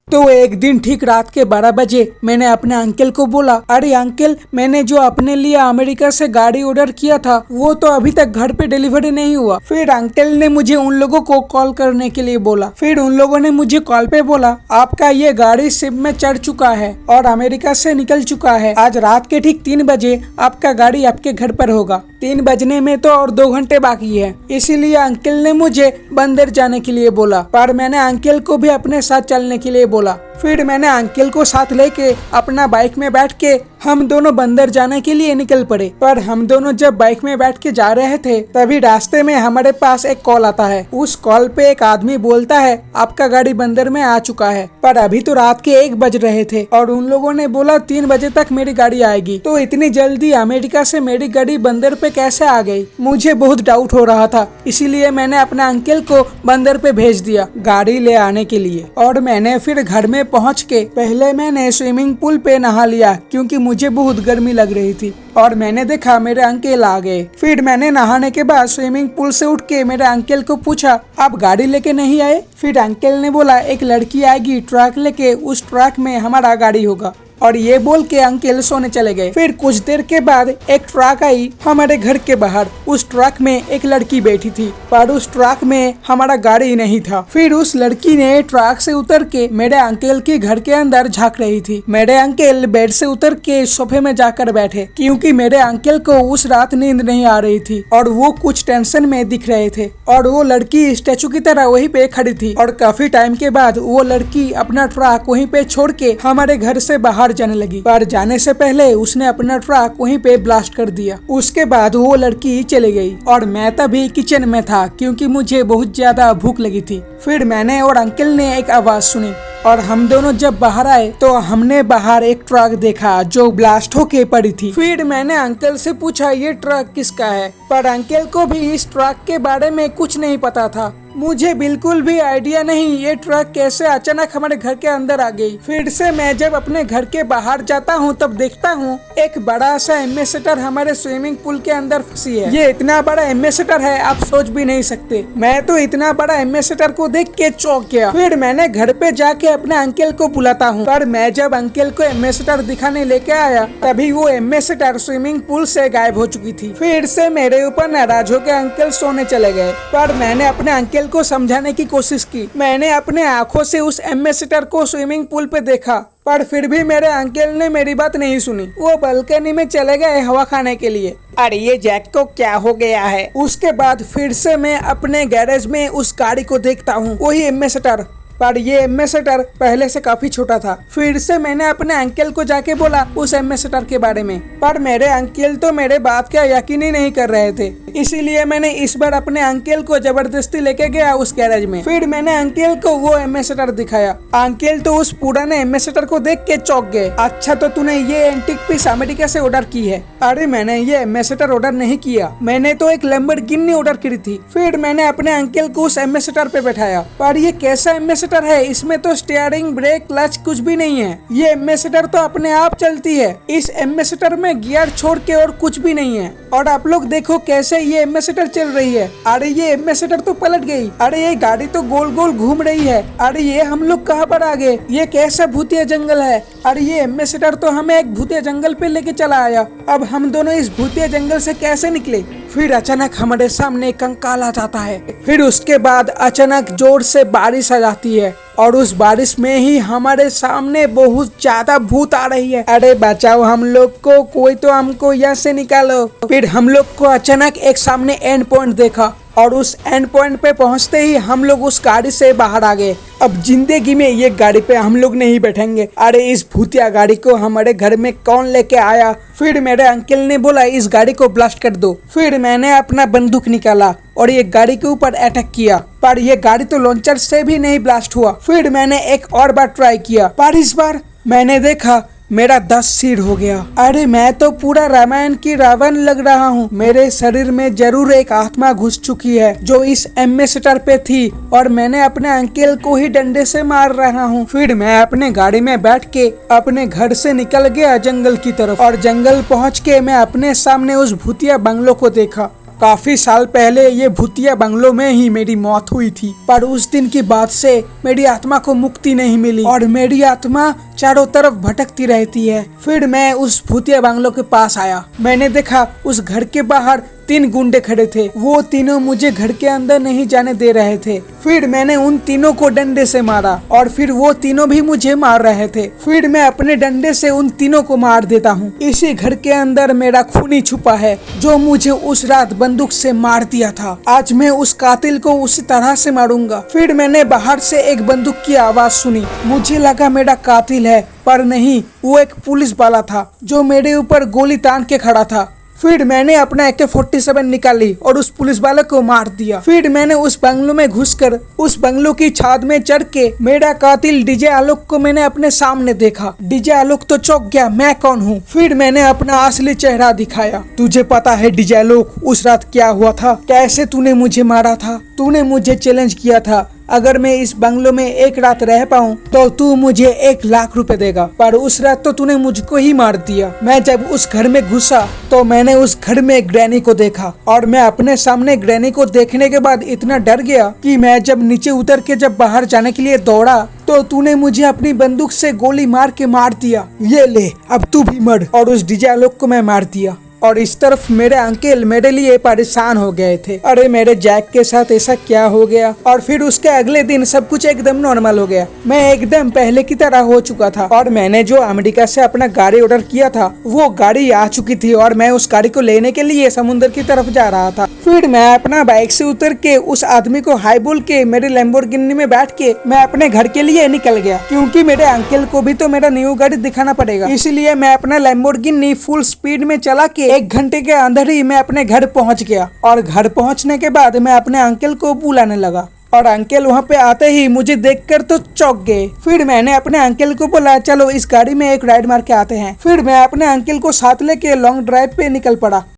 तो एक दिन ठीक रात के 12 बजे मैंने अपने अंकल को बोला, अरे अंकल, मैंने जो अपने लिए अमेरिका से गाड़ी ऑर्डर किया था वो तो अभी तक घर पे डिलीवरी नहीं हुआ। फिर अंकल ने मुझे उन लोगों को कॉल करने के लिए बोला। फिर उन लोगों ने मुझे कॉल पे बोला, आपका ये गाड़ी शिप में चढ़ चुका है और अमेरिका से निकल चुका है। आज रात के ठीक 3 बजे आपका गाड़ी आपके घर पर होगा। 3 बजने में तो और 2 घंटे बाकी है, इसीलिए अंकल ने मुझे बंदर जाने के लिए बोला, पर मैंने अंकल को भी अपने साथ चलने के लिए बोला। फिर मैंने अंकल को साथ लेके अपना बाइक में बैठ के हम दोनों बंदर जाने के लिए निकल पड़े। पर हम दोनों जब बाइक में बैठ के जा रहे थे तभी रास्ते में हमारे पास एक कॉल आता है। उस कॉल पे एक आदमी बोलता है, आपका गाड़ी बंदर में आ चुका है। पर अभी तो रात के 1 बज रहे थे और उन लोगों ने बोला 3 बजे तक मेरी गाड़ी आएगी। तो इतनी जल्दी अमेरिका से मेरी गाड़ी बंदर पे कैसे आ गई? मुझे बहुत डाउट हो रहा था, इसीलिए मैंने अपने अंकल को बंदर पे भेज दिया गाड़ी ले आने के लिए। और मैंने फिर घर में पहुंच के पहले मैंने स्विमिंग पूल पे नहा लिया क्योंकि मुझे बहुत गर्मी लग रही थी। और मैंने देखा मेरे अंकल आ गए। फिर मैंने नहाने के बाद स्विमिंग पूल से उठ के मेरे अंकल को पूछा, आप गाड़ी लेके नहीं आए? फिर अंकल ने बोला, एक लड़की आएगी ट्रक लेके, उस ट्रक में हमारा गाड़ी होगा। और ये बोल के अंकल सोने चले गए। फिर कुछ देर के बाद एक ट्रक आई हमारे घर के बाहर। उस ट्रक में एक लड़की बैठी थी, पर उस ट्रक में हमारा गाड़ी नहीं था। फिर उस लड़की ने ट्रक से उतर के मेरे अंकल के घर के अंदर झांक रही थी। मेरे अंकल बेड से उतर के सोफे में जाकर बैठे क्योंकि मेरे अंकल को उस रात नींद नहीं आ रही थी और वो कुछ टेंशन में दिख रहे थे। और वो लड़की स्टैचू की तरह वहीं पे खड़ी थी। और काफी टाइम के बाद वो लड़की अपना ट्रक वहीं पे छोड़ के हमारे घर से बाहर जाने लगी। पर जाने से पहले उसने अपना ट्रक वहीं पे ब्लास्ट कर दिया। उसके बाद वो लड़की चली गई और मैं तभी किचन में था क्योंकि मुझे बहुत ज्यादा भूख लगी थी। फिर मैंने और अंकल ने एक आवाज सुनी और हम दोनों जब बाहर आए तो हमने बाहर एक ट्रक देखा जो ब्लास्ट होके पड़ी थी। फिर मैंने अंकल से पूछा, ये ट्रक किसका है? पर अंकल को भी इस ट्रक के बारे में कुछ नहीं पता था। मुझे बिल्कुल भी आइडिया नहीं ये ट्रक कैसे अचानक हमारे घर के अंदर आ गई। फिर से मैं जब अपने घर के बाहर जाता हूँ तब देखता हूँ एक बड़ा सा एम्बेसडर हमारे स्विमिंग पूल के अंदर फंसी है। ये इतना बड़ा एम्बेसडर है आप सोच भी नहीं सकते। मैं तो इतना बड़ा एम्बेसडर को देख के चौंक गया। फिर मैंने घर पे जाके अपने अंकल को बुलाता हूँ, पर मैं जब अंकल को एम्बेसडर दिखाने लेके आया तभी वो एम्बेसडर स्विमिंग पूल से गायब हो चुकी थी। फिर से मेरे ऊपर नाराज होकर अंकल सोने चले गए। पर मैंने अपने अंकल को समझाने की कोशिश की। मैंने अपने आंखों से उस एम्बेसडर को स्विमिंग पूल पे देखा, पर फिर भी मेरे अंकल ने मेरी बात नहीं सुनी। वो बालकनी में चले गए हवा खाने के लिए। अरे ये जैक को क्या हो गया है? उसके बाद फिर से मैं अपने गैरेज में उस गाड़ी को देखता हूँ, वही एम्बेसडर, पर ये एम्बेसडर पहले से काफी छोटा था। फिर से मैंने अपने अंकल को जाके बोला उस एम्बेसडर के बारे में, पर मेरे अंकल तो मेरे बात का यकीन ही नहीं कर रहे थे। इसीलिए मैंने इस बार अपने अंकल को जबरदस्ती लेके गया उस गैरेज में। फिर मैंने अंकल को वो एम्बेसडर दिखाया। अंकल तो उस पुराने एम्बेसडर को देख के चौंक गए। अच्छा, तो तूने ये एंटीक पीस अमेरिका से ऑर्डर की है? अरे मैंने ये एम्बेसडर ऑर्डर नहीं किया, मैंने तो एक लैम्बोर्गिनी ऑर्डर की थी। फिर मैंने अपने अंकल को उस एम्बेसडर पे बैठाया। पर ये कैसा एम्बेसडर है? इसमें तो स्टीयरिंग, ब्रेक, क्लच कुछ भी नहीं है। ये एम्बेसडर तो अपने आप चलती है। इस एम्बेसडर में गियर छोड़ के और कुछ भी नहीं है। और आप लोग देखो कैसे ये एम्बेसडर चल रही है। अरे ये एम्बेसडर तो पलट गई। अरे ये गाड़ी तो गोल गोल घूम रही है। अरे ये हम लोग कहाँ पर आ गए? ये कैसा भूतिया जंगल है? अरे ये एम्बेसडर तो हमें एक भूतिया जंगल पे लेके चला आया। अब हम दोनों इस भूतिया जंगल से कैसे निकले? फिर अचानक हमारे सामने कंकाल आ जाता है। फिर उसके बाद अचानक जोर से बारिश आ जाती है और उस बारिश में ही हमारे सामने बहुत ज्यादा भूत आ रही है। अरे बचाओ हम लोग को, कोई तो हमको यहाँ से निकालो। फिर हम लोग को अचानक एक सामने एंड पॉइंट देखा और उस एंड पॉइंट पे पहुंचते ही हम लोग उस गाड़ी से बाहर आ गए। अब जिंदगी में ये गाड़ी पे हम लोग नहीं बैठेंगे। अरे इस भूतिया गाड़ी को हमारे घर में कौन लेके आया? फिर मेरे अंकल ने बोला इस गाड़ी को ब्लास्ट कर दो। फिर मैंने अपना बंदूक निकाला और ये गाड़ी के ऊपर अटैक किया, पर ये गाड़ी तो लॉन्चर से भी नहीं ब्लास्ट हुआ। फिर मैंने एक और बार ट्राई किया, पर इस बार मैंने देखा मेरा 10 सिर हो गया। अरे मैं तो पूरा रामायण की रावण लग रहा हूँ। मेरे शरीर में जरूर एक आत्मा घुस चुकी है जो इस एम्बेसडर पे थी और मैंने अपने अंकल को ही डंडे से मार रहा हूँ। फिर मैं अपने गाड़ी में बैठ के अपने घर से निकल गया जंगल की तरफ और जंगल पहुँच के मैं अपने सामने उस भूतिया बंगलों को देखा। काफी साल पहले ये भूतिया बंगलों में ही मेरी मौत हुई थी, पर उस दिन के बाद से मेरी आत्मा को मुक्ति नहीं मिली और मेरी आत्मा चारों तरफ भटकती रहती है। फिर मैं उस भूतिया बंगलों के पास आया। मैंने देखा उस घर के बाहर 3 गुंडे खड़े थे। वो तीनों मुझे घर के अंदर नहीं जाने दे रहे थे। फिर मैंने उन तीनों को डंडे से मारा और फिर वो तीनों भी मुझे मार रहे थे। फिर मैं अपने डंडे से उन तीनों को मार देता हूँ। इसी घर के अंदर मेरा खूनी छुपा है जो मुझे उस रात बंदूक से मार दिया था। आज मैं उस कातिल को उसी तरह से मारूंगा। फिर मैंने बाहर से एक बंदूक की आवाज सुनी। मुझे लगा मेरा कातिल है, पर नहीं, वो एक पुलिस वाला था जो मेरे ऊपर गोली तान के खड़ा था। फिर मैंने अपना AK-47 निकाली और उस पुलिस वाले को मार दिया। फिर मैंने उस बंगलो में घुसकर उस बंगलो की छत में चढ़ के मेरा कातिल डीजे आलोक को मैंने अपने सामने देखा। डीजे आलोक तो चौंक गया, मैं कौन हूँ। फिर मैंने अपना असली चेहरा दिखाया। तुझे पता है डीजे आलोक, उस रात क्या हुआ था? कैसे तूने मुझे मारा था? तूने मुझे चैलेंज किया था, अगर मैं इस बंगलो में एक रात रह पाऊँ तो तू मुझे 1 लाख रुपए देगा, पर उस रात तो तूने मुझको ही मार दिया। मैं जब उस घर में घुसा तो मैंने उस घर में ग्रैनी को देखा और मैं अपने सामने ग्रैनी को देखने के बाद इतना डर गया कि मैं जब नीचे उतर के जब बाहर जाने के लिए दौड़ा तो तूने मुझे अपनी बंदूक से गोली मार के मार दिया। ये ले, अब तू भी मर। और उस डीजे आलोक को मैं मार दिया। और इस तरफ मेरे अंकल मेरे लिए परेशान हो गए थे। अरे मेरे जैक के साथ ऐसा क्या हो गया? और फिर उसके अगले दिन सब कुछ एकदम नॉर्मल हो गया। मैं एकदम पहले की तरह हो चुका था और मैंने जो अमेरिका से अपना गाड़ी ऑर्डर किया था वो गाड़ी आ चुकी थी और मैं उस गाड़ी को लेने के लिए समुद्र की तरफ जा रहा था। फिर मैं अपना बाइक से उतर के उस आदमी को हाई बोल के मेरे लैम्बोर्गिनी में बैठ के मैं अपने घर के लिए निकल गया, क्योंकि मेरे अंकल को भी तो मेरा न्यू गाड़ी दिखाना पड़ेगा। इसलिए मैं अपना लैम्बोर्गिनी फुल स्पीड में चला के 1 घंटे के अंदर ही मैं अपने घर पहुंच गया। और घर पहुंचने के बाद मैं अपने अंकल को बुलाने लगा और अंकल वहां पे आते ही मुझे देखकर तो चौंक गए। फिर मैंने अपने अंकल को बोला, चलो इस गाड़ी में एक राइड मार के आते हैं। फिर मैं अपने अंकल को साथ लेके लॉन्ग ड्राइव पे निकल पड़ा।